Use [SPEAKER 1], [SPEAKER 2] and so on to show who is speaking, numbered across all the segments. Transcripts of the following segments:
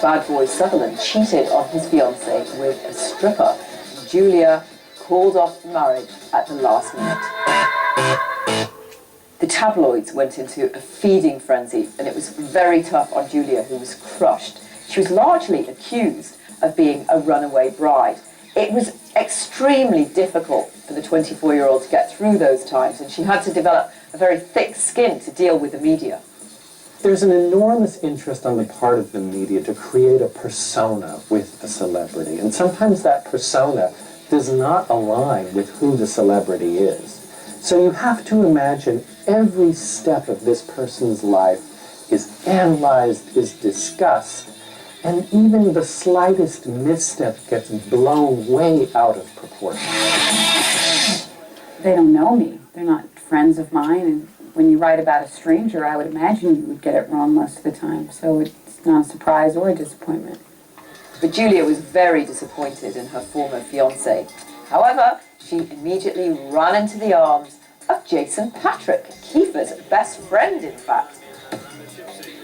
[SPEAKER 1] bad boy Sutherland cheated on his fiancée with a stripper. Julia called off the marriage at the last minute. The tabloids went into a feeding frenzy, and it was very tough on Julia, who was crushed. She was largely accused of being a runaway bride. It was extremely difficult for the 24-year-old to get through those times, and she had to develop a very thick skin to deal with the media.
[SPEAKER 2] There's an enormous interest on the part of the media to create a persona with a celebrity, and sometimes that persona does not align with who the celebrity is. So you have to imagine every step of this person's life is analyzed, is discussed, and even the slightest misstep gets blown way out of proportion.
[SPEAKER 3] They don't know me. They're not friends of mine, and when you write about a stranger, I would imagine you would get it wrong most of the time, so it's not a surprise or a disappointment.
[SPEAKER 1] But Julia was very disappointed in her former fiancé. However, she immediately ran into the arms of Jason Patrick, Kiefer's best friend, in fact.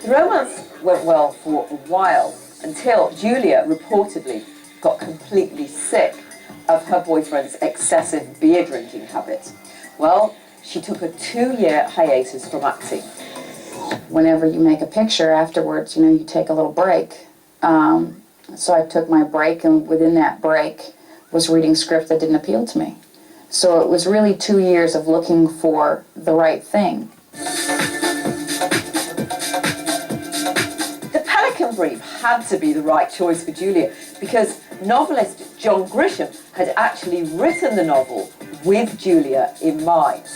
[SPEAKER 1] The romance went well for a while, until Julia reportedly got completely sick of her boyfriend's excessive beer drinking habit. Well, she took a 2-year hiatus from acting.
[SPEAKER 3] Whenever you make a picture afterwards, you know, you take a little break. So I took my break, and within that break was reading script that didn't appeal to me. So it was really 2 years of looking for the right thing.
[SPEAKER 1] The Pelican Brief had to be the right choice for Julia, because novelist John Grisham had actually written the novel with Julia in mind.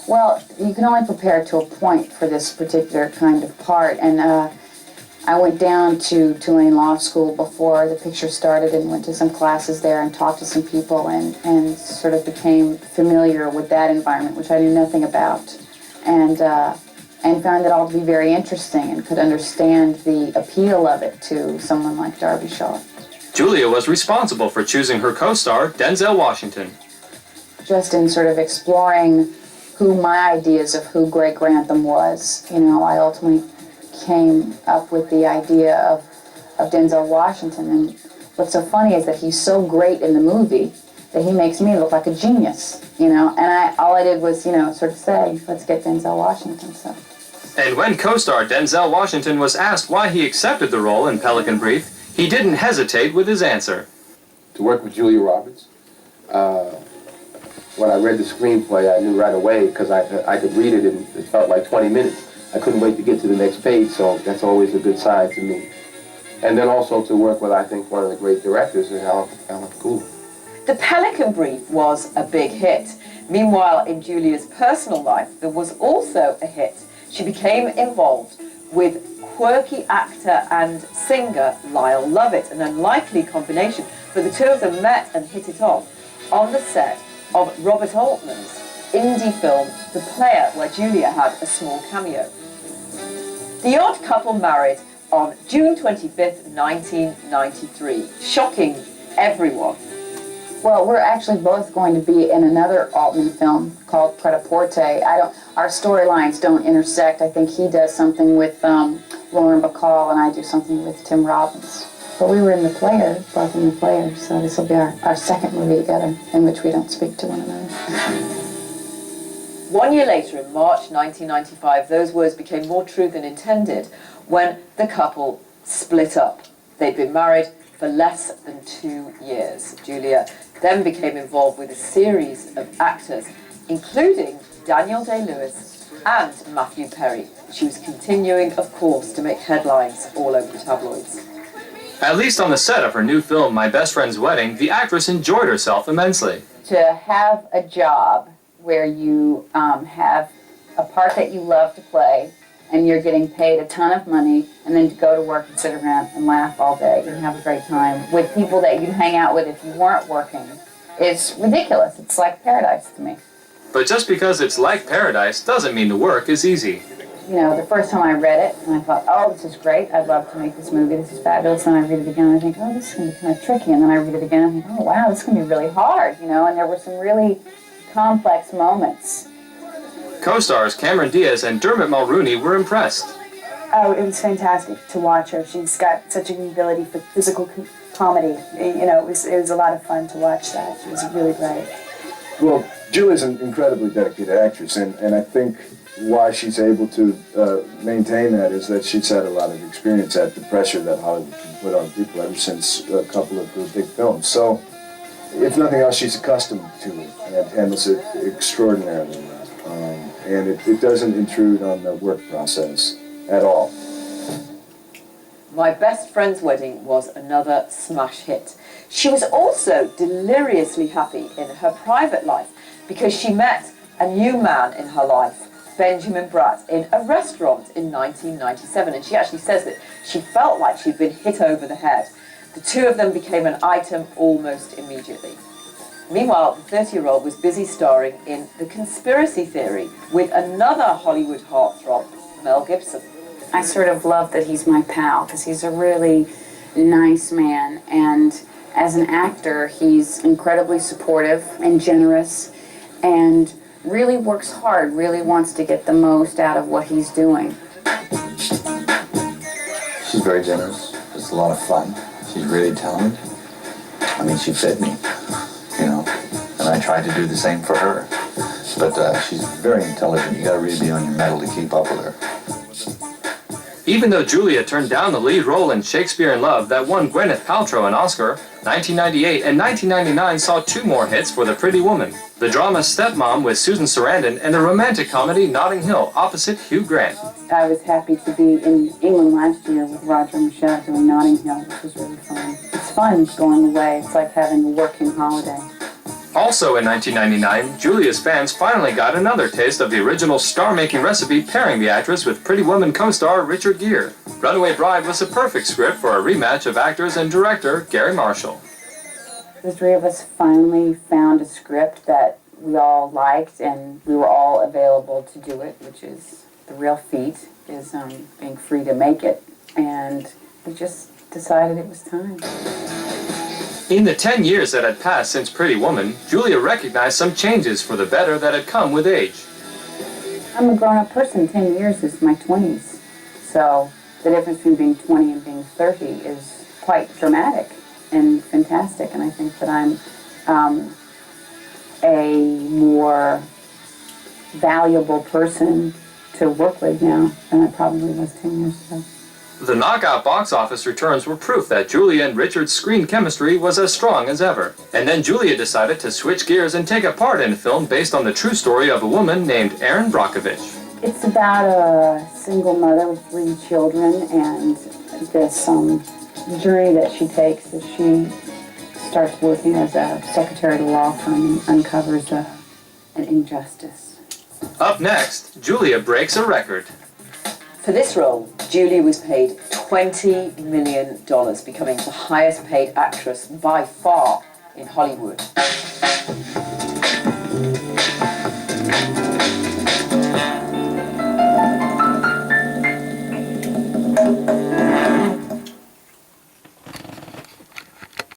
[SPEAKER 3] Well, you can only prepare to a point for this particular kind of part, and I went down to Tulane Law School before the picture started and went to some classes there and talked to some people and sort of became familiar with that environment, which I knew nothing about, and found it all to be very interesting and could understand the appeal of it to someone like Darby Shaw.
[SPEAKER 4] Julia was responsible for choosing her co-star, Denzel Washington. Just
[SPEAKER 3] in sort of exploring who my ideas of who Greg Grantham was, you know, I ultimately came up with the idea of Denzel Washington. And what's so funny is that he's so great in the movie that he makes me look like a genius, you know. And all I did was, you know, sort of say, let's get Denzel Washington. So.
[SPEAKER 4] And when co-star Denzel Washington was asked why he accepted the role in Pelican Brief, he didn't hesitate with his answer.
[SPEAKER 5] To work with Julia Roberts, when I read the screenplay, I knew right away, because I could read it and it felt like 20 minutes. I couldn't wait to get to the next page, so that's always a good sign to me. And then also to work with, I think, one of the great directors is Alan Cool.
[SPEAKER 1] The Pelican Brief was a big hit. Meanwhile, in Julia's personal life, there was also a hit. She became involved with quirky actor and singer Lyle Lovett, an unlikely combination, but the two of them met and hit it off on the set of Robert Altman's indie film The Player, where Julia had a small cameo. The odd couple married on June 25th, 1993, shocking everyone.
[SPEAKER 3] Well, we're actually both going to be in another Altman film called Pret-a-Porter. Our storylines don't intersect. I think he does something with Lauren Bacall, and I do something with Tim Robbins. But we were in The Player, both in The Player, so this will be our second movie together in which we don't speak to one another.
[SPEAKER 1] 1 year later, in March 1995, those words became more true than intended when the couple split up. They'd been married for less than 2 years. Julia then became involved with a series of actors, including Daniel Day-Lewis and Matthew Perry. She was continuing, of course, to make headlines all over the tabloids.
[SPEAKER 4] At least on the set of her new film, My Best Friend's Wedding, the actress enjoyed herself immensely.
[SPEAKER 3] To have a job where you have a part that you love to play, and you're getting paid a ton of money, and then to go to work and sit around and laugh all day and have a great time with people that you'd hang out with if you weren't working, is ridiculous. It's like paradise to me.
[SPEAKER 4] But just because it's like paradise doesn't mean the work is easy.
[SPEAKER 3] You know, the first time I read it, and I thought, oh, this is great, I'd love to make this movie, this is fabulous, and I read it again, and I think, oh, this is going to be kind of tricky, and then I read it again, and I think, oh, wow, this is going to be really hard, you know, and there were some really complex moments.
[SPEAKER 4] Co-stars Cameron Diaz and Dermot Mulroney were impressed.
[SPEAKER 6] Oh, it was fantastic to watch her. She's got such an ability for physical comedy. You know, it was a lot of fun to watch that. She was really great.
[SPEAKER 7] Well, Julia's an incredibly dedicated actress, and I think why she's able to maintain that is that she's had a lot of experience at the pressure that Hollywood can put on people ever since a couple of the big films. So, if nothing else, she's accustomed to it and handles it extraordinarily well. And it doesn't intrude on the work process at all.
[SPEAKER 1] My Best Friend's Wedding was another smash hit. She was also deliriously happy in her private life because she met a new man in her life, Benjamin Bratt, in a restaurant in 1997, and she actually says that she felt like she'd been hit over the head. The two of them became an item almost immediately. Meanwhile, the 30-year-old was busy starring in The Conspiracy Theory with another Hollywood heartthrob, Mel Gibson.
[SPEAKER 3] I sort of love that he's my pal because he's a really nice man, and as an actor he's incredibly supportive and generous and really works hard, really wants to get the most out of what he's doing.
[SPEAKER 8] She's very generous. It's a lot of fun. She's really talented. I mean, she fed me, you know, and I tried to do the same for her. But she's very intelligent. You gotta really be on your mettle to keep up with her.
[SPEAKER 4] Even though Julia turned down the lead role in Shakespeare in Love that won Gwyneth Paltrow an Oscar, 1998 and 1999 saw two more hits for the pretty woman. The drama Stepmom with Susan Sarandon and the romantic comedy Notting Hill opposite Hugh Grant.
[SPEAKER 3] I was happy to be in England last year with Roger and Michelle doing Notting Hill, which was really fun. It's fun going away. It's like having a working holiday.
[SPEAKER 4] Also in 1999, Julia's fans finally got another taste of the original star-making recipe pairing the actress with Pretty Woman co-star Richard Gere. Runaway Bride was a perfect script for a rematch of actors and director Gary Marshall.
[SPEAKER 3] The three of us finally found a script that we all liked, and we were all available to do it, which is the real feat, is being free to make it. And we just decided it was time.
[SPEAKER 4] In the 10 years that had passed since Pretty Woman, Julia recognized some changes for the better that had come with age.
[SPEAKER 3] I'm a grown-up person. 10 years is my 20s. So the difference between being 20 and being 30 is quite dramatic and fantastic. And I think that I'm a more valuable person to work with now than I probably was 10 years ago.
[SPEAKER 4] The knockout box office returns were proof that Julia and Richard's screen chemistry was as strong as ever. And then Julia decided to switch gears and take a part in a film based on the true story of a woman named Erin Brockovich.
[SPEAKER 3] It's about a single mother with 3 children and this journey that she takes as she starts working as a secretary at a law firm and uncovers an injustice.
[SPEAKER 4] Up next, Julia breaks a record.
[SPEAKER 1] For this role, Julia was paid $20 million, becoming the highest paid actress by far in Hollywood.